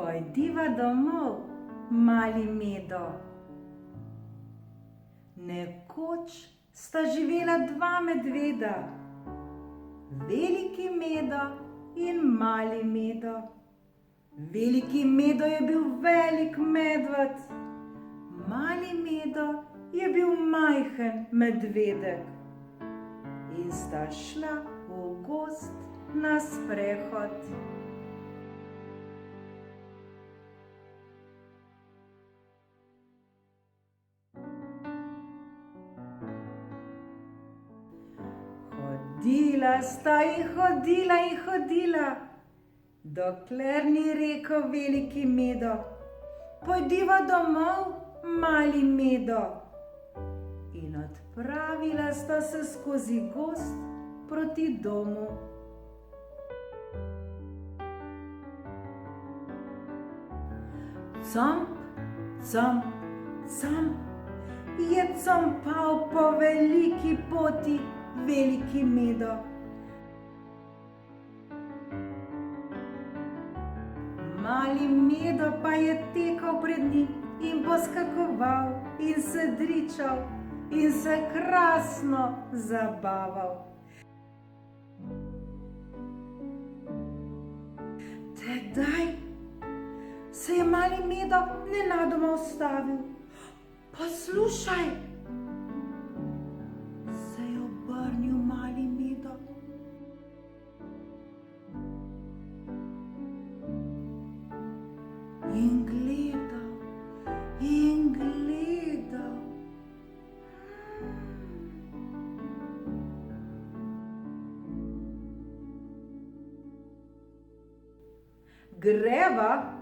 Pojdiva domov, mali Medo. Nekoč sta živela dva medveda, veliki Medo in mali Medo. Veliki Medo je bil velik medved, mali Medo je bil majhen medvedek. In sta šla v gozd na sprehod. Hodila sta in hodila, dokler ni rekel veliki Medo: "Pojdiva domov, mali Medo." In odpravila sta se skozi gozd proti domu. Camp, camp, camp je campal po veliki poti veliki Medo. Mali Medo pa je tekal pred njim in poskakoval in se dričal in se krasno zabaval. Tedaj se je mali Medo nenadoma ustavil. "Poslušaj," se je obrnil mali Medo. In gledal, in gledal. "Greva,"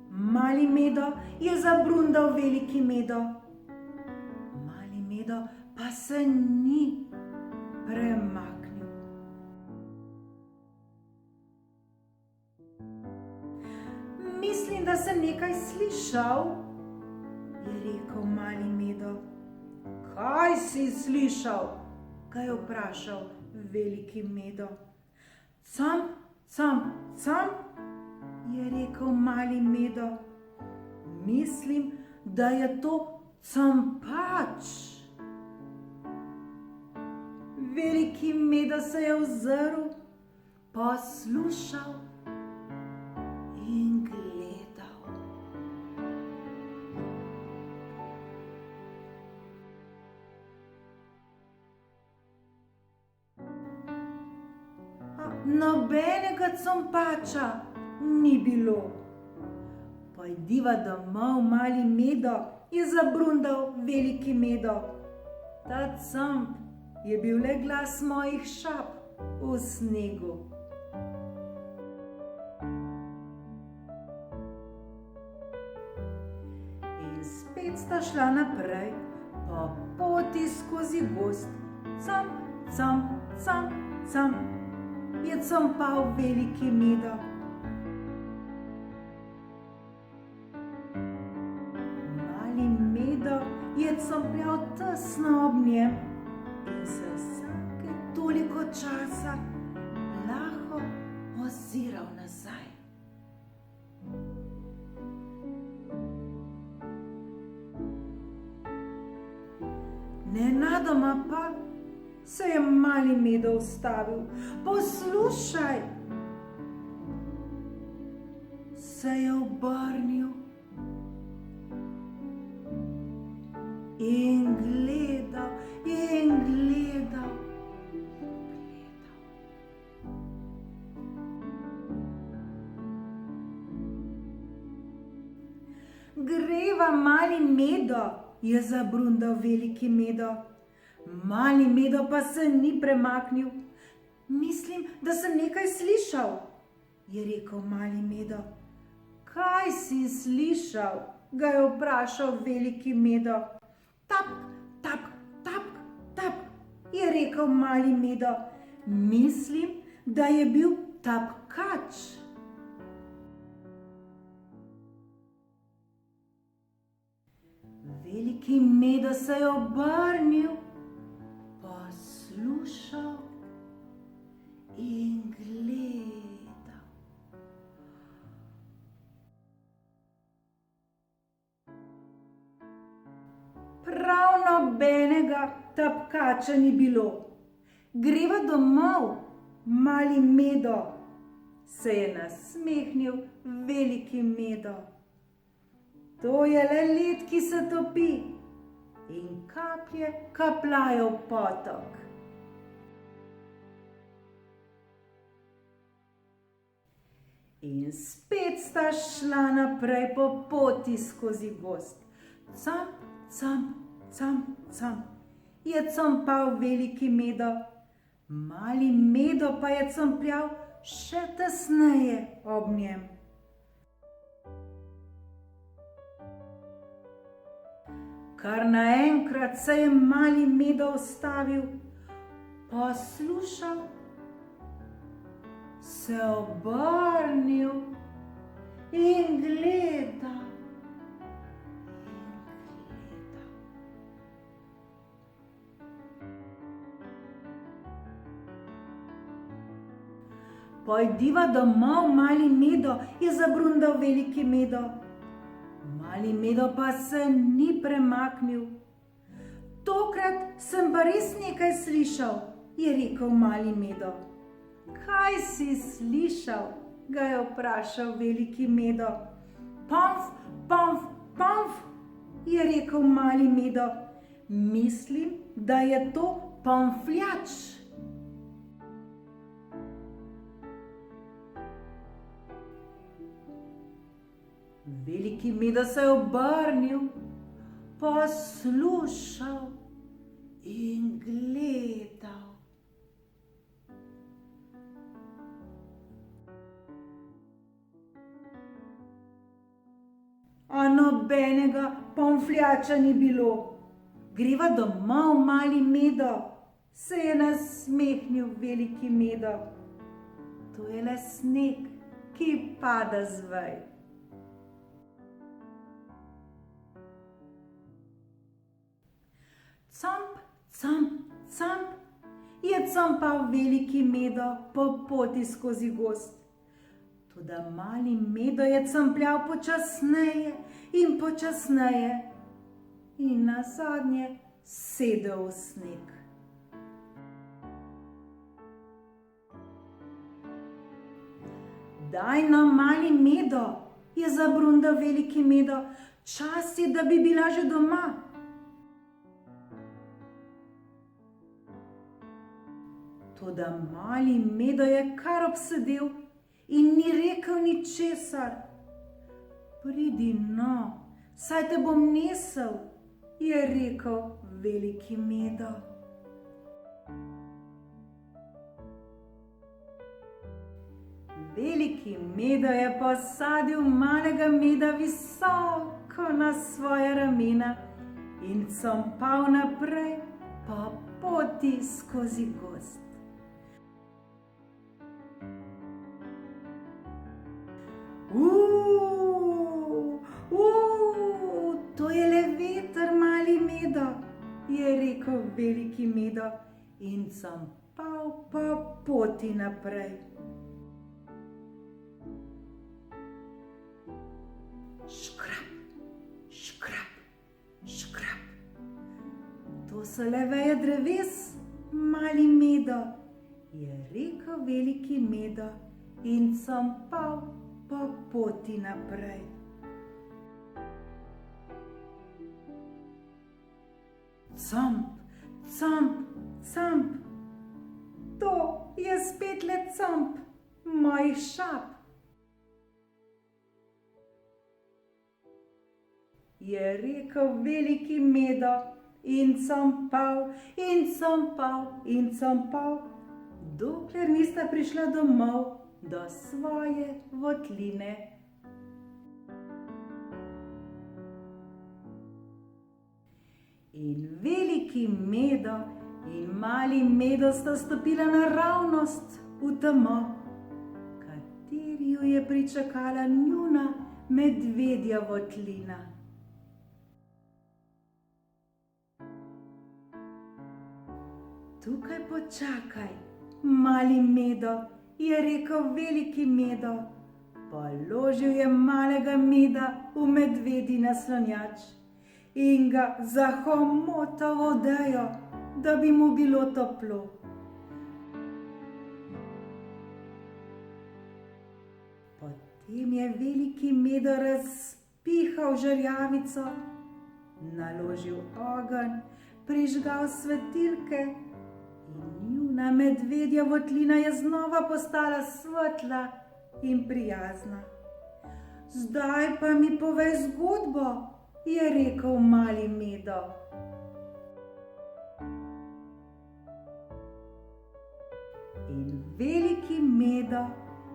mali Medo je zabrundal veliki Medo. Mali Medo pa se ni premaknil. "Mislim, da sem nekaj slišal," je rekel mali Medo. "Kaj si slišal?" ga je vprašal veliki Medo. "Camp, camp, camp," je rekel mali Medo. "Mislim, da je to campač." Veliki Medo se je ozrl, poslušal in gledal. Nobenega campača ni bilo. "Pojdiva domov, mali Medo," je zabrundal veliki Medo. "Ta camp je bil le glas mojih šap v snegu." In spet sta šla naprej po poti skozi gozd. Camp, camp, camp, camp je campal veliki Medo. Mali Medo je campljal tesno ob njem in se vsake toliko časa plaho oziral nazaj. Nenadoma pa se je mali Medo ustavil. "Poslušaj," se je obrnil in gledal in gledal. "Greva, mali Medo," je zabrundal veliki Medo. Mali Medo pa se ni premaknil. "Mislim, da sem nekaj slišal," je rekel mali Medo. "Kaj si slišal?" ga je vprašal veliki Medo. "Tap, tap, tap, tap," je rekel mali Medo. "Mislim, da je bil tapkač." Veliki Medo se je obrnil, poslušal in gledal. tapkača ni bilo. Greva domov, mali Medo, se je nasmehnil veliki Medo. To je le led, ki se topi in kaplje kapljajo v potok. In spet sta šla naprej po poti skozi gozd. Camp, camp, camp, camp, je compal veliki Medo, mali Medo pa je compljal še tesneje ob njem. Kar naenkrat se je mali Medo ustavil, poslušal, se obrnil in gledal. Pojdiva domov, mali Medo, je zabrundal veliki Medo. Mali Medo pa se ni premaknil. Tokrat sem pa res nekaj slišal, je rekel mali Medo. Kaj si slišal? Ga je vprašal veliki Medo. Pomf, pomf, pomf, je rekel mali Medo. Mislim, da je to pomfljač. Veliki Medo se je obrnil, poslušal in gledal. A nobenega pomfljača ni bilo. Greva domov, mali Medo, se je nasmehnil veliki Medo. To je le sneg, ki pada z vej. Camp, camp, camp, je compal veliki Medo po poti skozi gozd. Toda mali Medo je compljal počasneje in počasneje in nazadnje sedel v sneg. Daj no, mali Medo, je zabrundal veliki Medo, čas je, da bi bila že doma. Toda mali Medo je kar obsedel in ni rekel ničesar. Pridi no, saj te bom nesel, je rekel veliki Medo. Veliki Medo je posadil malega Meda visoko na svoja ramena in compal naprej po poti skozi gozd. To je le veter, mali Medo, je rekel veliki Medo in compal po poti naprej. Škrap, škrap, škrap. To so le veje dreves, mali Medo, je rekel veliki Medo in compal po poti naprej. Camp, camp, camp, to je spet le camp mojih šap. Je rekel veliki Medo in compal in compal in compal, dokler nista prišla domov do svoje votline. In veliki Medo in mali Medo sta stopila naravnost v temo, kateri ju je pričakala njuna medvedja votlina. Tukaj počakaj, mali Medo, je rekel veliki Medo. Položil je malega Meda v medvedji naslonjač in ga zahomotal v odejo, da bi mu bilo toplo. Potem je veliki Medo razpihal žerjavico, naložil ogenj, prižgal svetilke in njuna medvedja votlina je znova postala svetla in prijazna. Zdaj pa mi povej zgodbo, je rekel mali Medo. In veliki Medo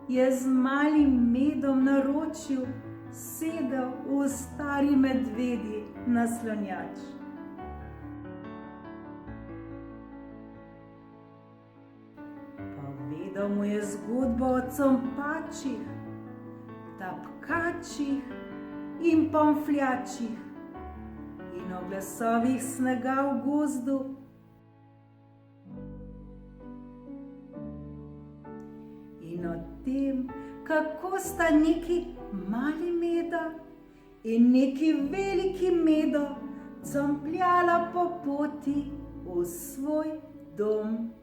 je z malim Medom naročil sedel v stari medvedji naslonjač. Povedal mu je zgodbo o compačih, tapkačih in pomfljačih in o glasovih snega v gozdu. In o tem, kako sta neki mali Medo in neki veliki Medo compljala po poti v svoj dom.